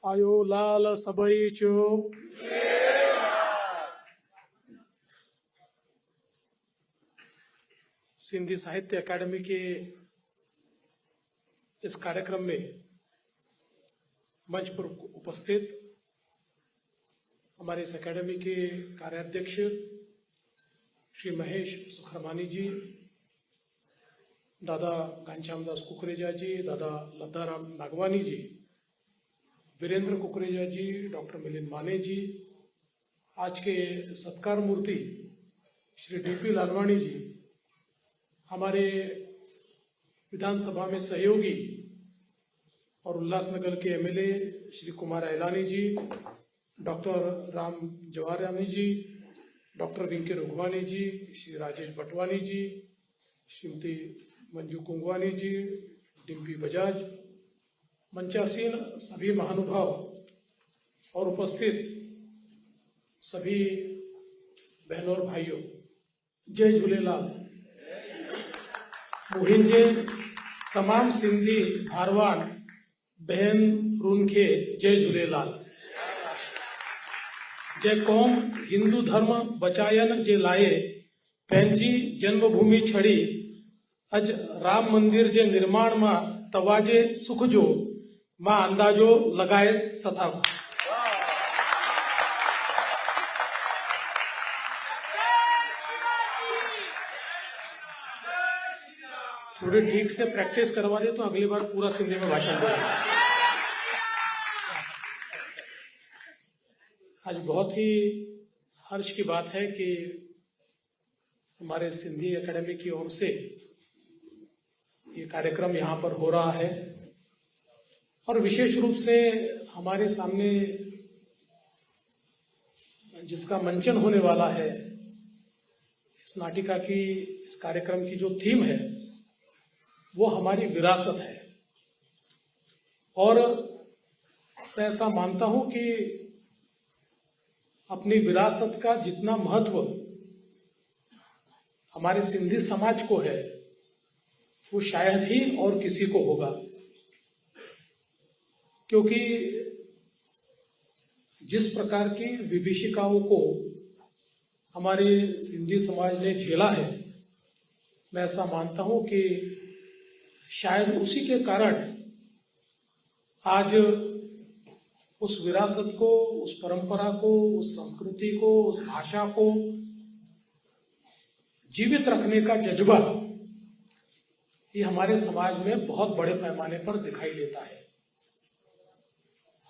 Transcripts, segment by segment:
आयो लाल सबई चो। सिंधी साहित्य अकादमी के इस कार्यक्रम में मंच पर उपस्थित हमारे इस अकादमी के कार्याध्यक्ष श्री महेश सुखरमानी जी, दादा घनश्यामदास कुकरेजा जी, दादा लद्दाराम नागवानी जी, वीरेंद्र कुकरेजा जी, डॉक्टर मिलिंद माने जी, आज के सत्कार मूर्ति श्री डीपी लालवाणी जी, हमारे विधानसभा में सहयोगी और उल्लासनगर के एमएलए श्री कुमार अहलानी जी, डॉक्टर राम जवाहरानी जी, डॉक्टर विंके रुगवानी जी, श्री राजेश बटवानी जी, श्रीमती मंजू कुंगवानी जी, डिम्पी बजाज, मंचासीन सभी महानुभाव और उपस्थित सभी बहनों और भाइयों, जय झूलेलाल। मुहिंजे तमाम सिंधी भारवान बहन रुन खे जय झूलेलाल। जय कौम हिंदू धर्म बचायन जे लाए पंहिंजी जन्मभूमि छड़ी, अज राम मंदिर जे निर्माण मां तवाजे सुख जो मां अंदाजो लगाए सथा। थोड़ी ठीक से प्रैक्टिस करवा दे तो अगली बार पूरा सिंधी में भाषण देगा। आज बहुत ही हर्ष की बात है कि हमारे सिंधी एकेडमी की ओर से ये कार्यक्रम यहाँ पर हो रहा है और विशेष रूप से हमारे सामने जिसका मंचन होने वाला है, इस नाटिका की, इस कार्यक्रम की जो थीम है वो हमारी विरासत है। और मैं ऐसा मानता हूं कि अपनी विरासत का जितना महत्व हमारे सिंधी समाज को है वो शायद ही और किसी को होगा, क्योंकि जिस प्रकार की विभीषिकाओं को हमारे सिंधी समाज ने झेला है, मैं ऐसा मानता हूं कि शायद उसी के कारण आज उस विरासत को, उस परंपरा को, उस संस्कृति को, उस भाषा को जीवित रखने का जज्बा ये हमारे समाज में बहुत बड़े पैमाने पर दिखाई देता है।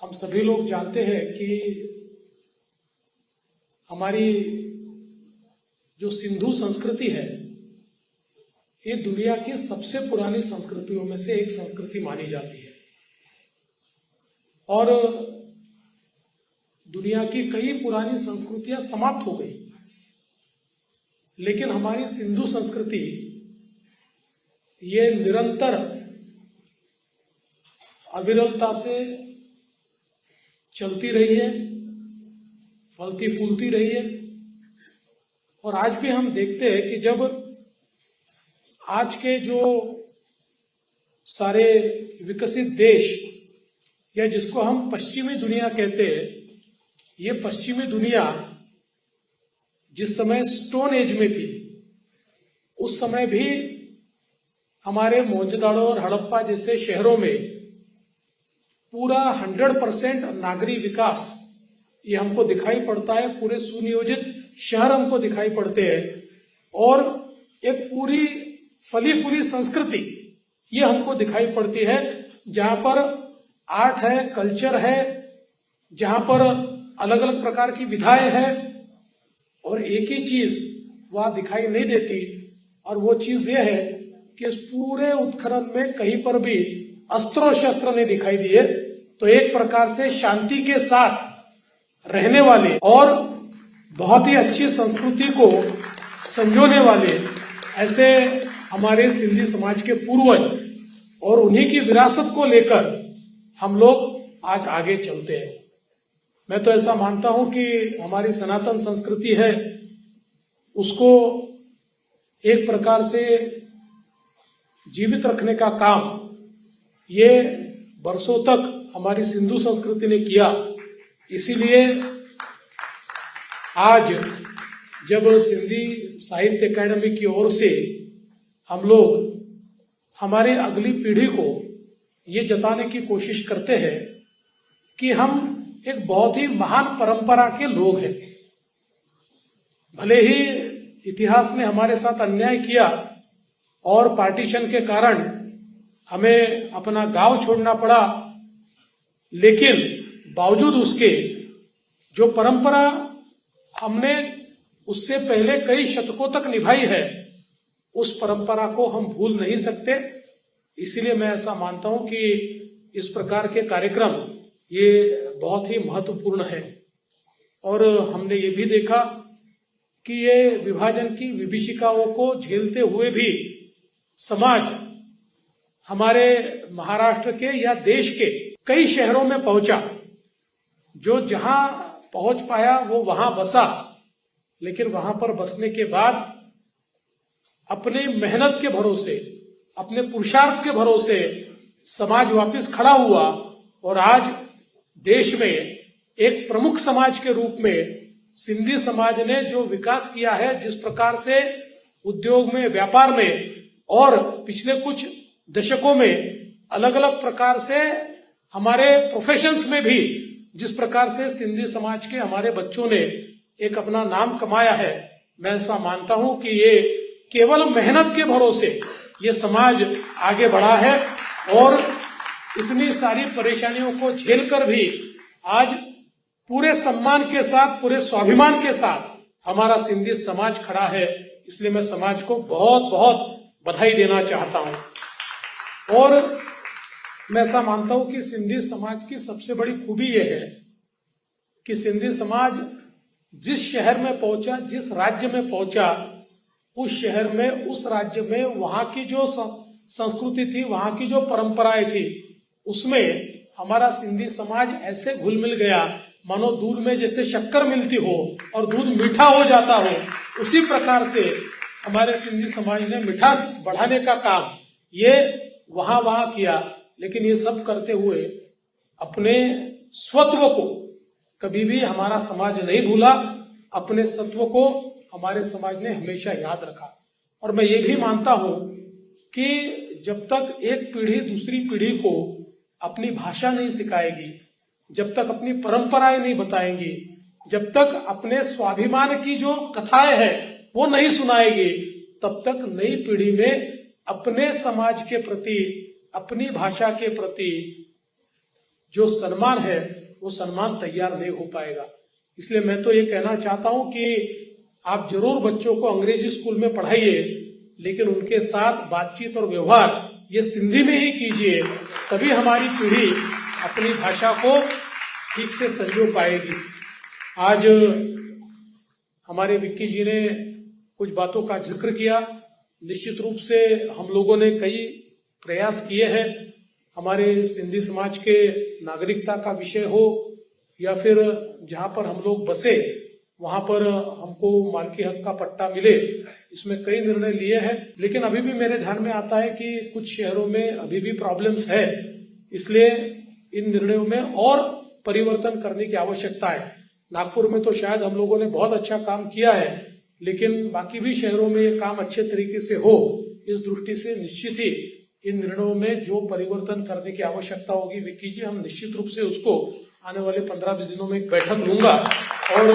हम सभी लोग जानते हैं कि हमारी जो सिंधु संस्कृति है ये दुनिया की सबसे पुरानी संस्कृतियों में से एक संस्कृति मानी जाती है और दुनिया की कई पुरानी संस्कृतियां समाप्त हो गई, लेकिन हमारी सिंधु संस्कृति ये निरंतर अविरलता से चलती रही है, फलती फूलती रही है। और आज भी हम देखते हैं कि जब आज के जो सारे विकसित देश या जिसको हम पश्चिमी दुनिया कहते हैं, ये पश्चिमी दुनिया जिस समय स्टोन एज में थी उस समय भी हमारे मोहनजोदड़ो और हड़प्पा जैसे शहरों में पूरा 100% नागरिक विकास ये हमको दिखाई पड़ता है। पूरे सुनियोजित शहर हमको दिखाई पड़ते हैं और एक पूरी फली फूली संस्कृति ये हमको दिखाई पड़ती है, जहां पर आर्ट है, कल्चर है, जहां पर अलग अलग प्रकार की विधाएं हैं और एक ही चीज वहां दिखाई नहीं देती और वो चीज ये है कि इस पूरे उत्खनन में कहीं पर भी अस्त्र शस्त्र नहीं दिखाई दिए। तो एक प्रकार से शांति के साथ रहने वाले और बहुत ही अच्छी संस्कृति को संजोने वाले ऐसे हमारे सिंधी समाज के पूर्वज और उन्हीं की विरासत को लेकर हम लोग आज आगे चलते हैं। मैं तो ऐसा मानता हूं कि हमारी सनातन संस्कृति है उसको एक प्रकार से जीवित रखने का काम ये बरसों तक हमारी सिंधु संस्कृति ने किया। इसीलिए आज जब सिंधी साहित्य अकादमी की ओर से हम लोग हमारी अगली पीढ़ी को ये जताने की कोशिश करते हैं कि हम एक बहुत ही महान परंपरा के लोग हैं। भले ही इतिहास ने हमारे साथ अन्याय किया और पार्टीशन के कारण हमें अपना गांव छोड़ना पड़ा, लेकिन बावजूद उसके जो परंपरा हमने उससे पहले कई शतकों तक निभाई है, उस परंपरा को हम भूल नहीं सकते। इसीलिए मैं ऐसा मानता हूं कि इस प्रकार के कार्यक्रम ये बहुत ही महत्वपूर्ण है। और हमने ये भी देखा कि ये विभाजन की विभीषिकाओं को झेलते हुए भी समाज हमारे महाराष्ट्र के या देश के कई शहरों में पहुंचा। जो जहां पहुंच पाया वो वहां बसा, लेकिन वहां पर बसने के बाद अपनी मेहनत के भरोसे, अपने पुरुषार्थ के भरोसे समाज वापस खड़ा हुआ और आज देश में एक प्रमुख समाज के रूप में सिंधी समाज ने जो विकास किया है, जिस प्रकार से उद्योग में, व्यापार में और पिछले कुछ दशकों में अलग अलग प्रकार से हमारे प्रोफेशंस में भी जिस प्रकार से सिंधी समाज के हमारे बच्चों ने एक अपना नाम कमाया है, मैं ऐसा मानता हूं कि ये केवल मेहनत के भरोसे ये समाज आगे बढ़ा है और इतनी सारी परेशानियों को झेलकर भी आज पूरे सम्मान के साथ, पूरे स्वाभिमान के साथ हमारा सिंधी समाज खड़ा है। इसलिए मैं समाज को बहुत बहुत बधाई देना चाहता हूं। और मैं ऐसा मानता हूं कि सिंधी समाज की सबसे बड़ी खूबी यह है कि सिंधी समाज जिस शहर में पहुंचा, जिस राज्य में पहुंचा, उस शहर में, उस राज्य में वहां की जो संस्कृति थी, वहां की जो परंपराएं थी, उसमें हमारा सिंधी समाज ऐसे घुल मिल गया मानो दूध में जैसे शक्कर मिलती हो और दूध मीठा हो जाता हो। उसी प्रकार से हमारे सिंधी समाज ने मिठास बढ़ाने का काम ये वहां किया। लेकिन ये सब करते हुए अपने स्वत्व को कभी भी हमारा समाज नहीं भूला, अपने सत्व को हमारे समाज ने हमेशा याद रखा। और मैं ये भी मानता हूं कि जब तक एक पीढ़ी दूसरी पीढ़ी को अपनी भाषा नहीं सिखाएगी, जब तक अपनी परंपराएं नहीं बताएंगी, जब तक अपने स्वाभिमान की जो कथाएं हैं वो नहीं सुनाएगी, तब तक नई पीढ़ी में अपने समाज के प्रति, अपनी भाषा के प्रति जो सम्मान है वो सम्मान तैयार नहीं हो पाएगा। इसलिए मैं तो ये कहना चाहता हूं कि आप जरूर बच्चों को अंग्रेजी स्कूल में पढ़ाइए, लेकिन उनके साथ बातचीत और व्यवहार ये सिंधी में ही कीजिए, तभी हमारी पीढ़ी अपनी भाषा को ठीक से संजो पाएगी। आज हमारे विक्की जी ने कुछ बातों का जिक्र किया। निश्चित रूप से हम लोगों ने कई प्रयास किए हैं, हमारे सिंधी समाज के नागरिकता का विषय हो या फिर जहां पर हम लोग बसे वहां पर हमको मालकी हक का पट्टा मिले, इसमें कई निर्णय लिए हैं। लेकिन अभी भी मेरे ध्यान में आता है कि कुछ शहरों में अभी भी प्रॉब्लम्स है, इसलिए इन निर्णयों में और परिवर्तन करने की आवश्यकता है। नागपुर में तो शायद हम लोगों ने बहुत अच्छा काम किया है, लेकिन बाकी भी शहरों में ये काम अच्छे तरीके से हो, इस दृष्टि से निश्चित ही इन निर्णयों में जो परिवर्तन करने की आवश्यकता होगी, विक्की जी, हम निश्चित रूप से उसको आने वाले 15-20 दिनों में एक बैठक लूंगा और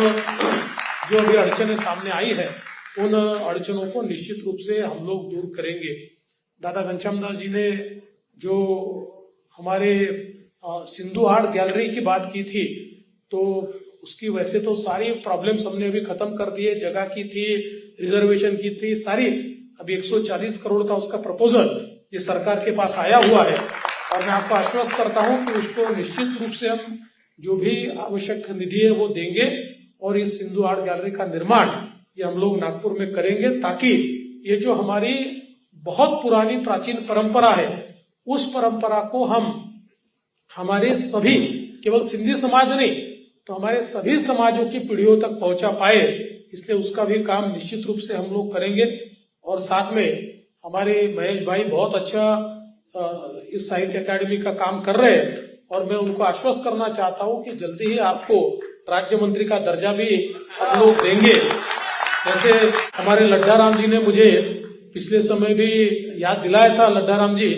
जो अभी अड़चनें सामने आई है उन अड़चनों को निश्चित रूप से हम लोग दूर करेंगे। दादा घनश्याम दास जी ने जो हमारे सिंधु आर्ट गैलरी की बात की थी, तो उसकी वैसे तो सारी प्रॉब्लम्स हमने अभी खत्म कर दिए, जगह की थी, रिजर्वेशन की थी, सारी अभी 140 करोड़ का उसका प्रपोजल ये सरकार के पास आया हुआ है और मैं आपको आश्वस्त करता हूं कि उसको निश्चित रूप से हम जो भी आवश्यक निधि है वो देंगे और इस सिंधु आर्ट गैलरी का निर्माण ये हम लोग नागपुर में करेंगे, ताकि ये जो हमारी बहुत पुरानी प्राचीन परंपरा है उस परंपरा को हम हमारे सभी, केवल सिंधी समाज नहीं तो हमारे सभी समाजों की पीढ़ियों तक पहुंचा पाए, इसलिए उसका भी काम निश्चित रूप से हम लोग करेंगे। और साथ में हमारे महेश भाई बहुत अच्छा इस साहित्य अकादमी का काम कर रहे हैं और मैं उनको आश्वस्त करना चाहता हूं कि जल्दी ही आपको राज्य मंत्री का दर्जा भी हम लोग देंगे। जैसे हमारे लड्ढा राम जी ने मुझे पिछले समय भी याद दिलाया था, लड्ढा राम जी,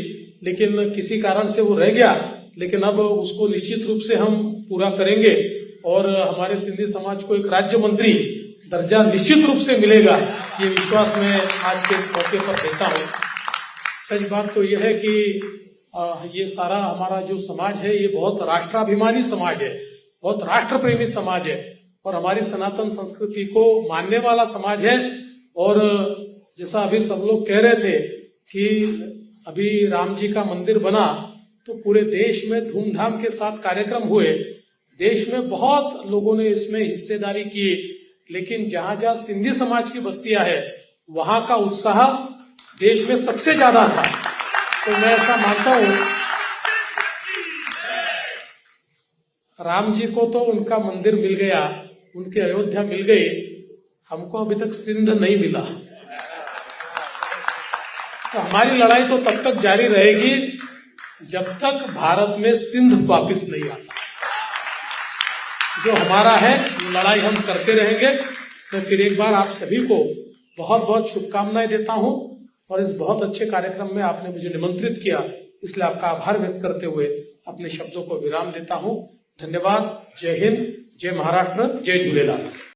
लेकिन किसी कारण से वो रह गया, लेकिन अब उसको निश्चित रूप से हम पूरा करेंगे और हमारे सिंधी समाज को एक राज्य मंत्री दर्जा निश्चित रूप से मिलेगा, ये विश्वास मैं आज के इस मौके पर देता हूँ। सच बात तो यह है कि ये सारा हमारा जो समाज है ये बहुत राष्ट्राभिमानी समाज है, बहुत राष्ट्र प्रेमी समाज है और हमारी सनातन संस्कृति को मानने वाला समाज है। और जैसा अभी सब लोग कह रहे थे कि अभी राम जी का मंदिर बना तो पूरे देश में धूमधाम के साथ कार्यक्रम हुए, देश में बहुत लोगों ने इसमें हिस्सेदारी की, लेकिन जहां जहां सिंधी समाज की बस्तियां है वहां का उत्साह देश में सबसे ज्यादा था। तो मैं ऐसा मानता हूं राम जी को तो उनका मंदिर मिल गया, उनकी अयोध्या मिल गई, हमको अभी तक सिंध नहीं मिला। तो हमारी लड़ाई तो तब तक जारी रहेगी जब तक भारत में सिंध वापिस नहीं आता। जो हमारा है वो लड़ाई हम करते रहेंगे। मैं फिर एक बार आप सभी को बहुत बहुत शुभकामनाएं देता हूं और इस बहुत अच्छे कार्यक्रम में आपने मुझे निमंत्रित किया, इसलिए आपका आभार व्यक्त करते हुए अपने शब्दों को विराम देता हूं। धन्यवाद। जय हिंद, जय महाराष्ट्र, जय झूलेलाल।